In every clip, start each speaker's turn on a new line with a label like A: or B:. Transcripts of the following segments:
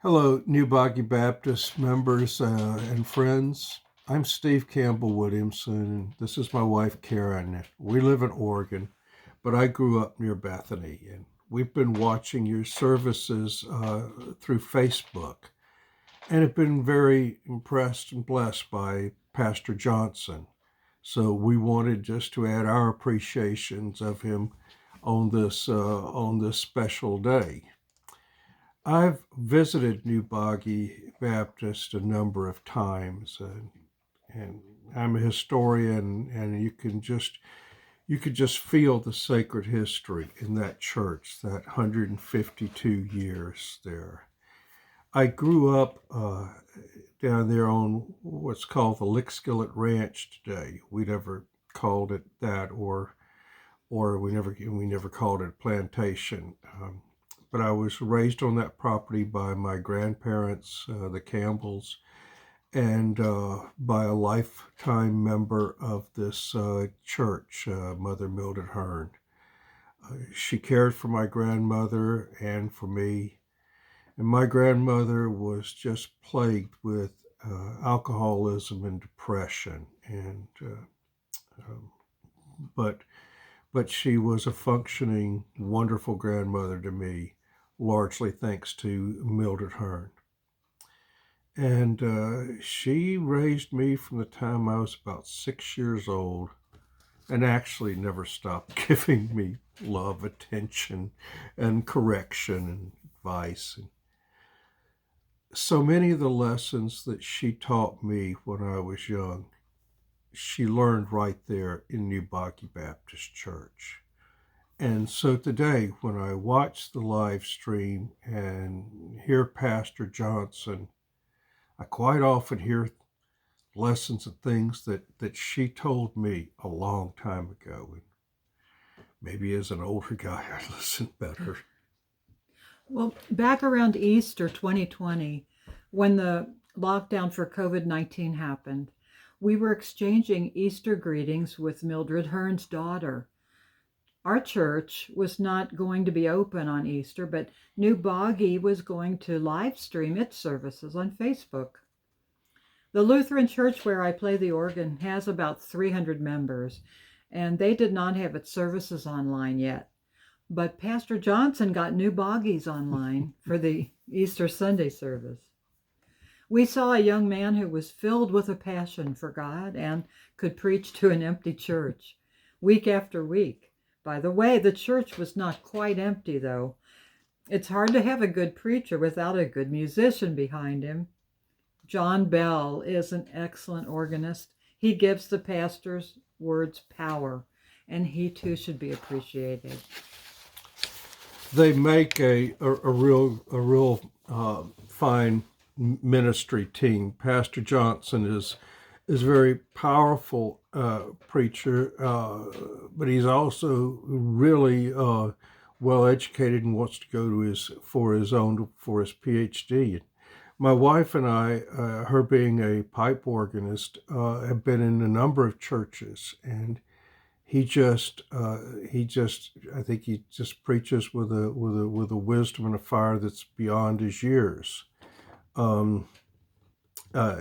A: Hello, new Boggy Baptist members and friends. I'm Steve Campbell Williamson, and this is my wife Karen. We live in Oregon, but I grew up near Bethany, and we've been watching your services through Facebook, and have been very impressed and blessed by Pastor Johnson. So we wanted just to add our appreciations of him on this special day. I've visited New Boggy Baptist a number of times, and I'm a historian, and you could just feel the sacred history in that church, that 152 years there. I grew up down there on what's called the Lickskillet Ranch today. We never called it that, or we never called it plantation. But I was raised on that property by my grandparents, the Campbells, and by a lifetime member of this church, Mother Mildred Hearne. She cared for my grandmother and for me, and my grandmother was just plagued with alcoholism and depression, and um, but she was a functioning, wonderful grandmother to me, largely thanks to Mildred Hearne. And she raised me from the time I was about 6 years old, and actually never stopped giving me love, attention, and correction and advice. And so many of the lessons that she taught me when I was young, she learned right there in New Boggy Baptist Church. And so today, when I watch the live stream and hear Pastor Johnson, I quite often hear lessons and things that she told me a long time ago. And maybe as an older guy, I listen better.
B: Well, back around Easter 2020, when the lockdown for COVID-19 happened, we were exchanging Easter greetings with Mildred Hearne's daughter. Our church was not going to be open on Easter, but New Boggy was going to live stream its services on Facebook. The Lutheran church where I play the organ has about 300 members, and they did not have its services online yet. But Pastor Johnson got New Boggies online for the Easter Sunday service. We saw a young man who was filled with a passion for God and could preach to an empty church week after week. By the way, the church was not quite empty, though. It's hard to have a good preacher without a good musician behind him. John Bell is an excellent organist. He gives the pastor's words power, and he too should be appreciated.
A: They make a real fine ministry team. Pastor Johnson is a very powerful preacher, but he's also really well educated and wants to go to his PhD. My wife and I, her being a pipe organist, have been in a number of churches, and I think he just preaches with a wisdom and a fire that's beyond his years. Um, uh,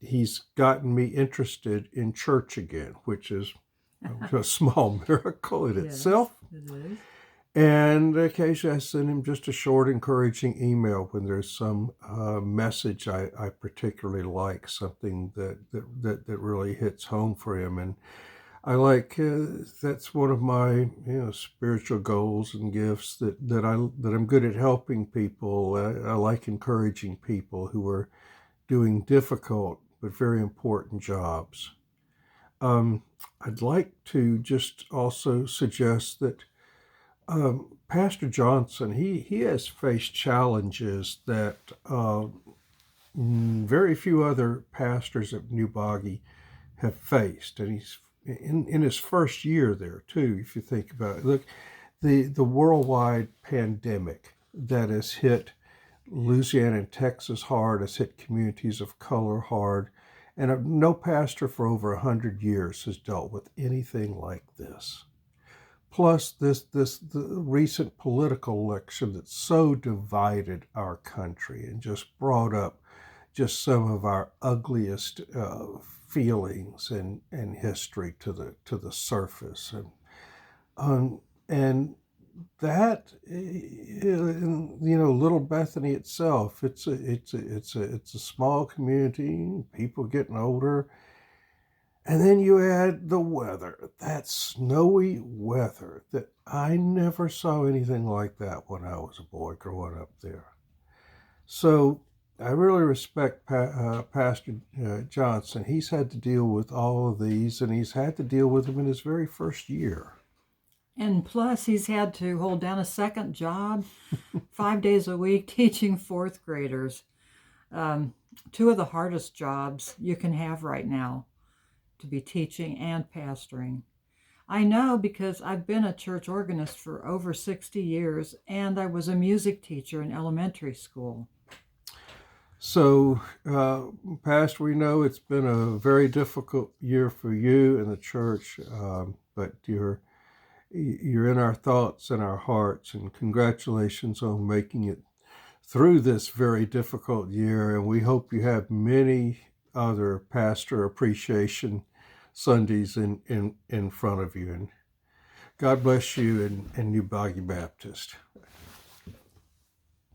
A: he's gotten me interested in church again, which is a small miracle in
B: Yes,
A: itself.
B: it is.
A: And occasionally I send him just a short, encouraging email when there's some message I particularly like, something that really hits home for him. And I like that's one of my spiritual goals and gifts that I'm good at helping people. I like encouraging people who are doing difficult but very important jobs. Um, I'd like to just also suggest that Pastor Johnson, he has faced challenges that very few other pastors at New Boggy have faced, and he's in his first year there too. If you think about it, look, the worldwide pandemic that has hit Louisiana and Texas hard, has hit communities of color hard, and no pastor for over 100 years has dealt with anything like this. plus the recent political election that so divided our country and just brought up just some of our ugliest feelings and history to the surface, and that, little Bethany itself, it's a small community, people getting older. And then you add the weather, that snowy weather that I never saw anything like that when I was a boy growing up there. So I really respect Pastor Johnson. He's had to deal with all of these, and he's had to deal with them in his very first year.
B: And plus, he's had to hold down a second job, 5 days a week, teaching fourth graders. Two of the hardest jobs you can have right now, to be teaching and pastoring. I know because I've been a church organist for over 60 years, and I was a music teacher in elementary school.
A: So, Pastor, we know it's been a very difficult year for you and the church, but you're in our thoughts and our hearts, and congratulations on making it through this very difficult year. And we hope you have many other pastor appreciation Sundays in front of you. And God bless you and you, Boggy Baptist.